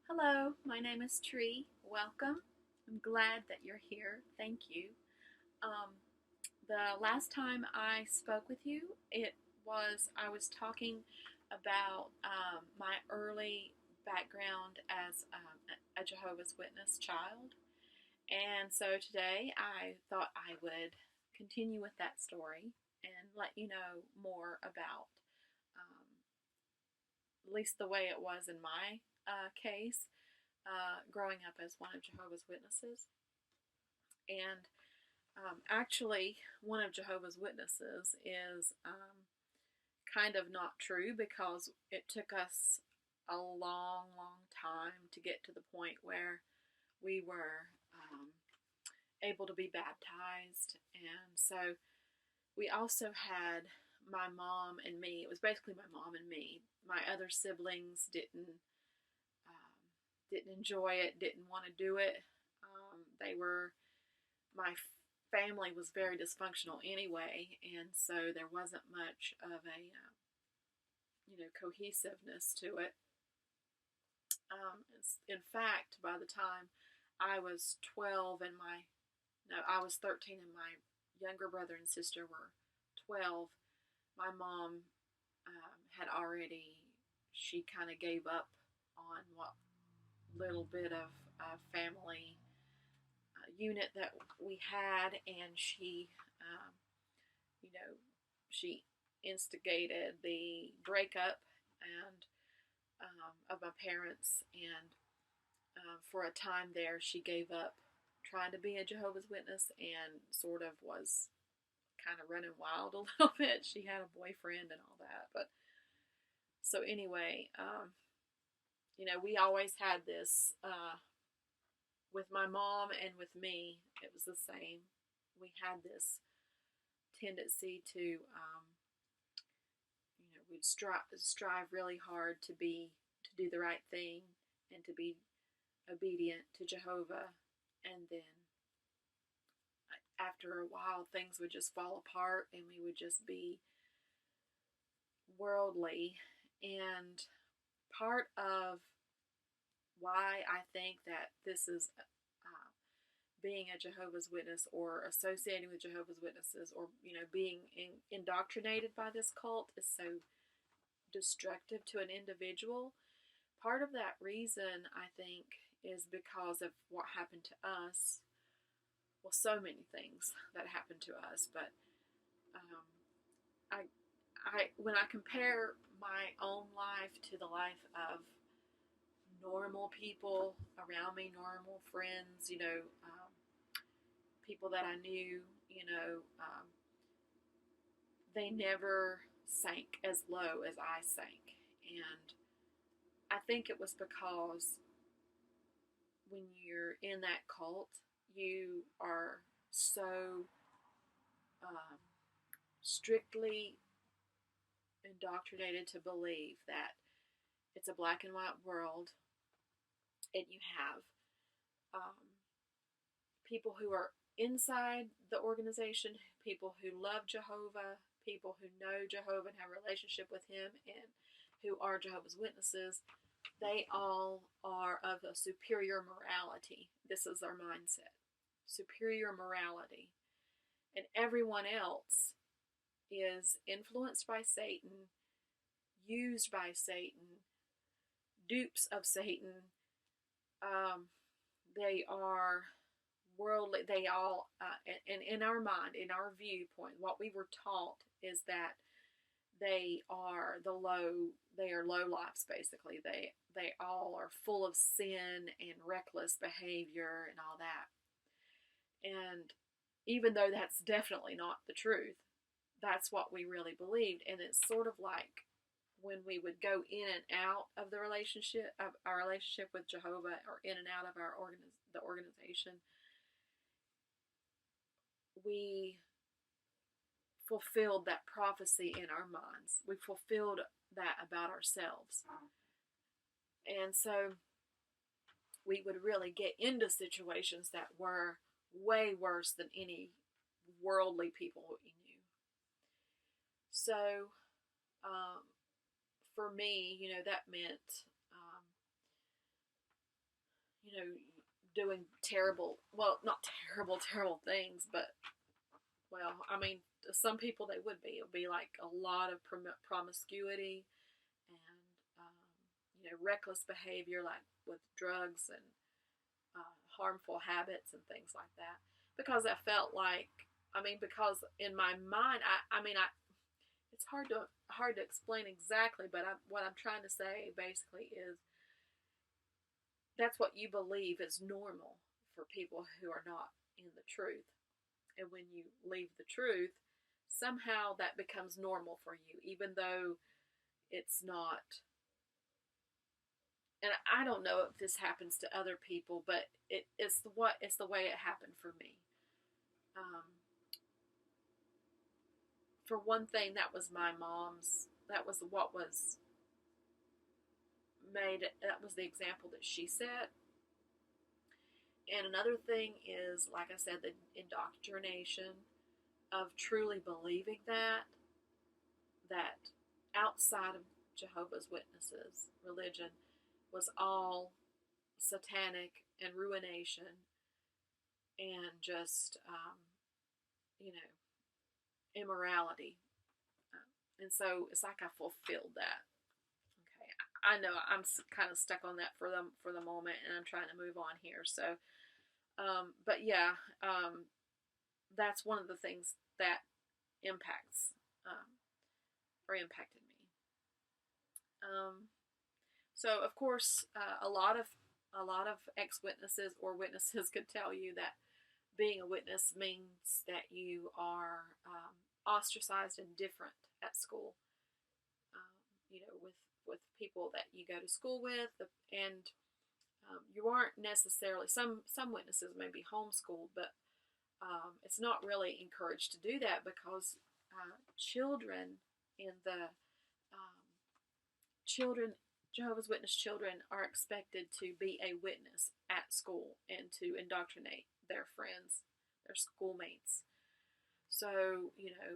Hello, my name is Tree. Welcome. I'm glad that you're here. Thank you. Um, the last time I spoke with you, I was talking about my early background as a Jehovah's Witness child, and so today I thought I would continue with that story and let you know more about at least the way it was in my case growing up as one of Jehovah's Witnesses. And actually, one of Jehovah's Witnesses is kind of not true because it took us a long, long time to get to the point where we were able to be baptized. And so we also had my mom and me. It was basically my mom and me. My other siblings didn't enjoy it, didn't want to do it. They were my family was very dysfunctional anyway, and so there wasn't much of a cohesiveness to it. In fact, by the time I was 12 and I was 13 and my younger brother and sister were 12, my mom had already, she kind of gave up on what little bit of family unit that we had, and you know, she instigated the breakup and of my parents, and for a time there, she gave up trying to be a Jehovah's Witness and sort of was kind of running wild a little bit. She had a boyfriend and all that, but so anyway, we always had this with my mom and with me. It was the same. We had this tendency to we'd strive really hard to do the right thing and to be obedient to Jehovah, and then after a while things would just fall apart and we would just be worldly. And part of why I think that this is being a Jehovah's Witness or associating with Jehovah's Witnesses, or being indoctrinated by this cult, is so destructive to an individual. Part of that reason, I think, is because of what happened to us. Well, so many things that happened to us, but um, when I compare my own life to the life of normal people around me, normal friends, people that I knew, they never sank as low as I sank. And I think it was because when you're in that cult, you are so um, strictly indoctrinated to believe that it's a black and white world, and you have um, people who are inside the organization, people who love Jehovah, people who know Jehovah and have a relationship with him, and who are Jehovah's Witnesses. They all are of a superior morality. This is their mindset. Superior morality. And everyone else is influenced by Satan, used by Satan, dupes of Satan. They are worldly. They all, and in our mind, in our viewpoint, what we were taught is that they are they are low lives, basically. They all are full of sin and reckless behavior and all that. And even though that's definitely not the truth, that's what we really believed. And it's sort of like when we would go in and out of the relationship, of our relationship with Jehovah, or in and out of the organization, we fulfilled that prophecy in our minds. We fulfilled that about ourselves. And so we would really get into situations that were way worse than any worldly people we knew. So for me, that meant you know, doing terrible, well, not terrible, terrible things, but, well, I mean, to some people they would be. It would be like a lot of promiscuity and, reckless behavior, like with drugs and harmful habits and things like that. Because I felt like, because in my mind, it's hard to explain exactly, but what I'm trying to say basically is that's what you believe is normal for people who are not in the truth. And when you leave the truth, somehow that becomes normal for you, even though it's not. And I don't know if this happens to other people, but it's the way it happened for me. For one thing, that was my mom's. That was what was made. That was the example that she set. And another thing is, like I said, the indoctrination of truly believing that outside of Jehovah's Witnesses religion was all satanic and ruination and just immorality. And so it's like I fulfilled that. Okay, I know I'm kind of stuck on that for the moment, and I'm trying to move on here. So, but yeah, that's one of the things that impacts or impacted me. So of course, a lot of ex-witnesses or witnesses could tell you that being a witness means that you are ostracized and different at school. With people that you go to school with, and you aren't necessarily. Some witnesses may be homeschooled, but it's not really encouraged to do that because children in the Jehovah's Witness children are expected to be a witness at school and to indoctrinate their friends, their schoolmates. So,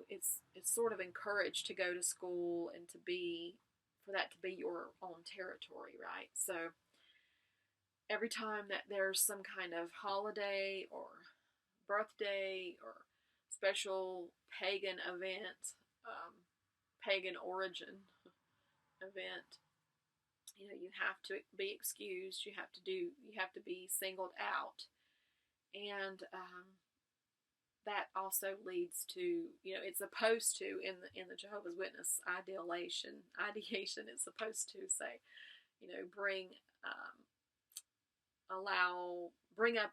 it's sort of encouraged to go to school and for that to be your own territory, right? So every time that there's some kind of holiday or birthday or special pagan event, pagan origin event, you have to be excused. You have to be singled out, and that also leads to, it's supposed to in the Jehovah's Witness ideation, it's supposed to say, bring up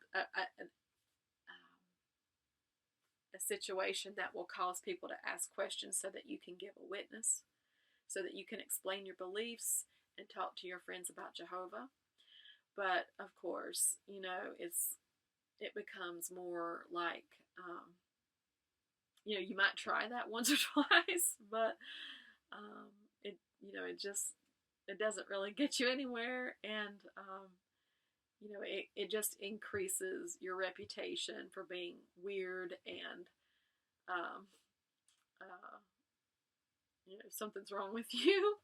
a situation that will cause people to ask questions so that you can give a witness, so that you can explain your beliefs and talk to your friends about Jehovah. But of course, it becomes more like, you might try that once or twice, but it doesn't really get you anywhere, and it just increases your reputation for being weird and something's wrong with you.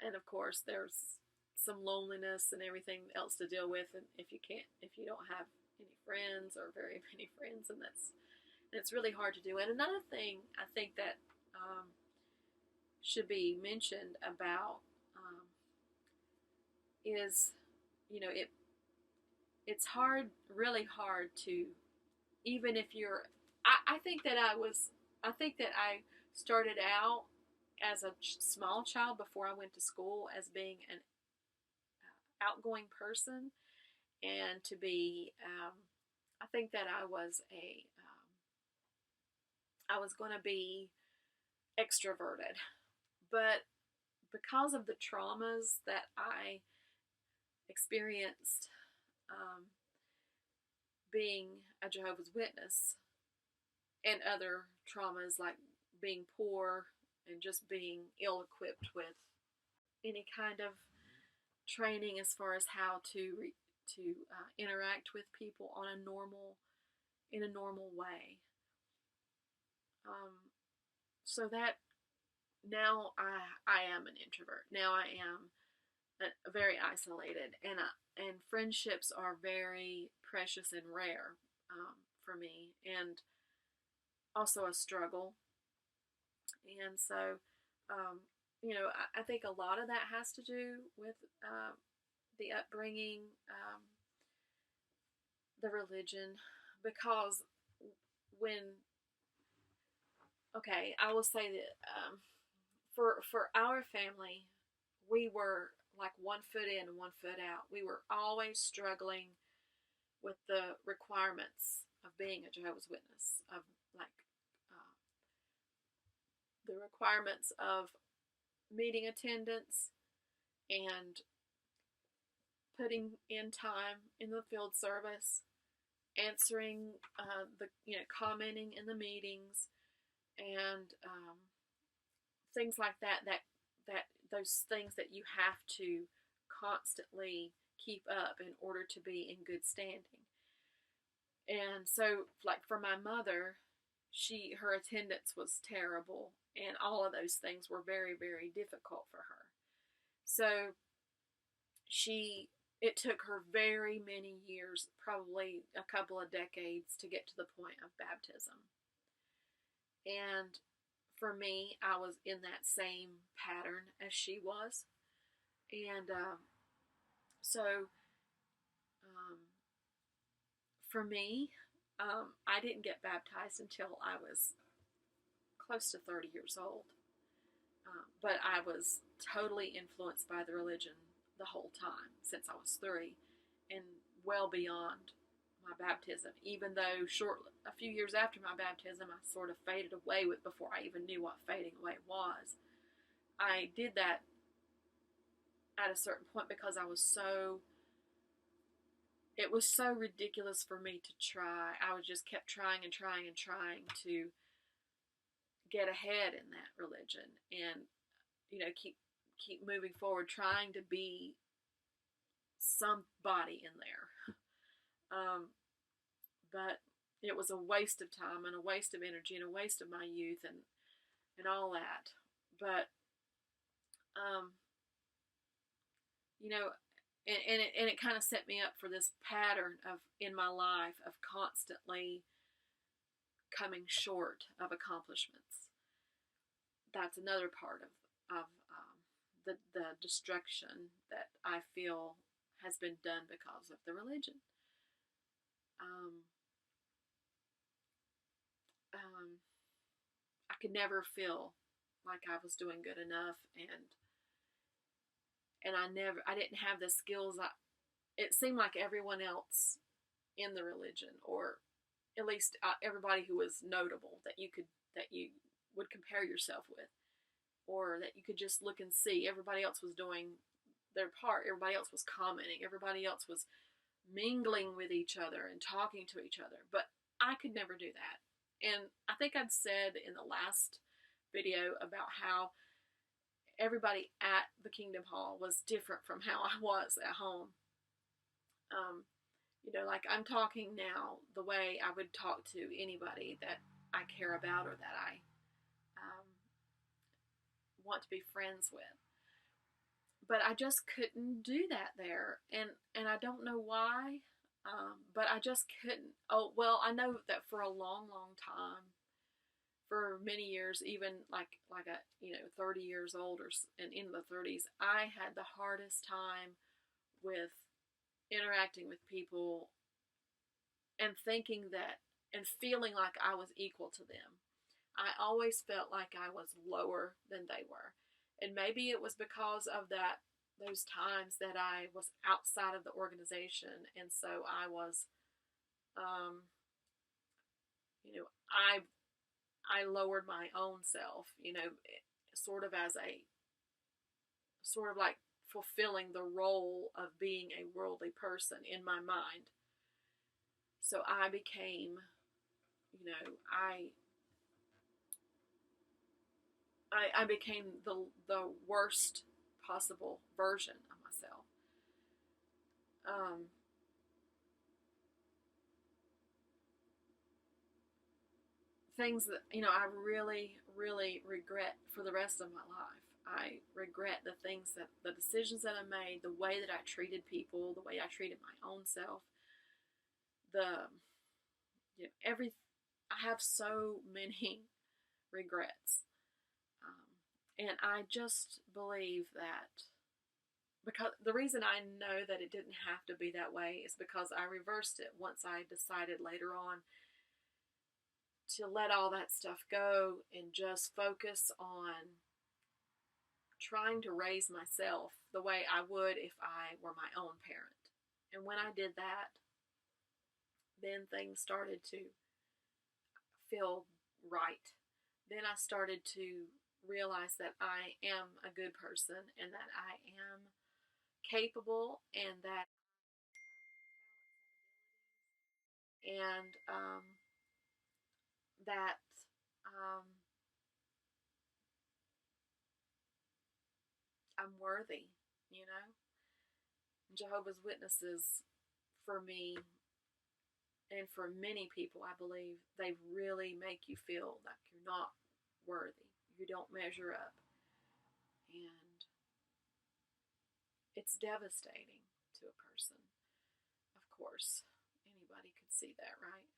And of course there's some loneliness and everything else to deal with, and if you don't have any friends or very many friends, and it's really hard to do. And another thing I think that should be mentioned about is, it's really hard to, even if you're, I think that I started out as a small child before I went to school as being an outgoing person, and to be, I think that I was going to be extroverted, but because of the traumas that I experienced being a Jehovah's Witness, and other traumas like being poor and just being ill-equipped with any kind of training as far as how to interact with people in a normal way. So that now I am an introvert. Now I am very isolated, and friendships are very precious and rare for me, and also a struggle. And so, I think a lot of that has to do with the upbringing, the religion, because when okay, I will say that for our family, we were like 1 foot in and 1 foot out. We were always struggling with the requirements of being a Jehovah's Witness, of like uh, the requirements of meeting attendance and putting in time in the field service, answering commenting in the meetings, and things like that. That those things that you have to constantly keep up in order to be in good standing. And so, like for my mother, her attendance was terrible, and all of those things were very, very difficult for her. So it took her very many years, probably a couple of decades, to get to the point of baptism. And for me, I was in that same pattern as she was. And so for me, I didn't get baptized until I was close to 30 years old. But I was totally influenced by the religion the whole time since I was 3, and well beyond my baptism. Even though a few years after my baptism, I sort of faded away with before I even knew what fading away was. I did that at a certain point because it was so ridiculous for me to try. I just kept trying and trying and trying to get ahead in that religion, and keep moving forward, trying to be somebody in there. But it was a waste of time and a waste of energy and a waste of my youth and all that. But and it kind of set me up for this pattern of in my life of constantly coming short of accomplishments. That's another part of the destruction that I feel has been done because of the religion. I could never feel like I was doing good enough, and I didn't have the skills. It seemed like everyone else in the religion, or at least everybody who was notable that you would compare yourself with, or that you could just look and see. Everybody else was doing their part. Everybody else was commenting. Everybody else was mingling with each other and talking to each other. But I could never do that. And I think I'd said in the last video about how everybody at the Kingdom Hall was different from how I was at home. Like I'm talking now the way I would talk to anybody that I care about or that I want to be friends with. But I just couldn't do that there, and I don't know why, but I just couldn't. Oh well, I know that for a long, long time, for many years, even like a 30 years old and in the 30s, I had the hardest time with interacting with people and thinking that and feeling like I was equal to them. I always felt like I was lower than they were. And maybe it was because of those times that I was outside of the organization, and so I was, I lowered my own self, sort of like fulfilling the role of being a worldly person in my mind. So I became, I became the worst possible version of myself. Things that I really, really regret for the rest of my life. I regret the decisions that I made, the way that I treated people, the way I treated my own self, the, every, I have so many regrets. And I just believe that, because the reason I know that it didn't have to be that way is because I reversed it once I decided later on to let all that stuff go and just focus on trying to raise myself the way I would if I were my own parent. And when I did that, then things started to feel right. Then I started to realize that I am a good person and that I am capable and that and that um, I'm worthy, you know. Jehovah's Witnesses, for me and for many people, I believe, they really make you feel like you're not worthy. You don't measure up. And it's devastating to a person, of course. Anybody could see that, right?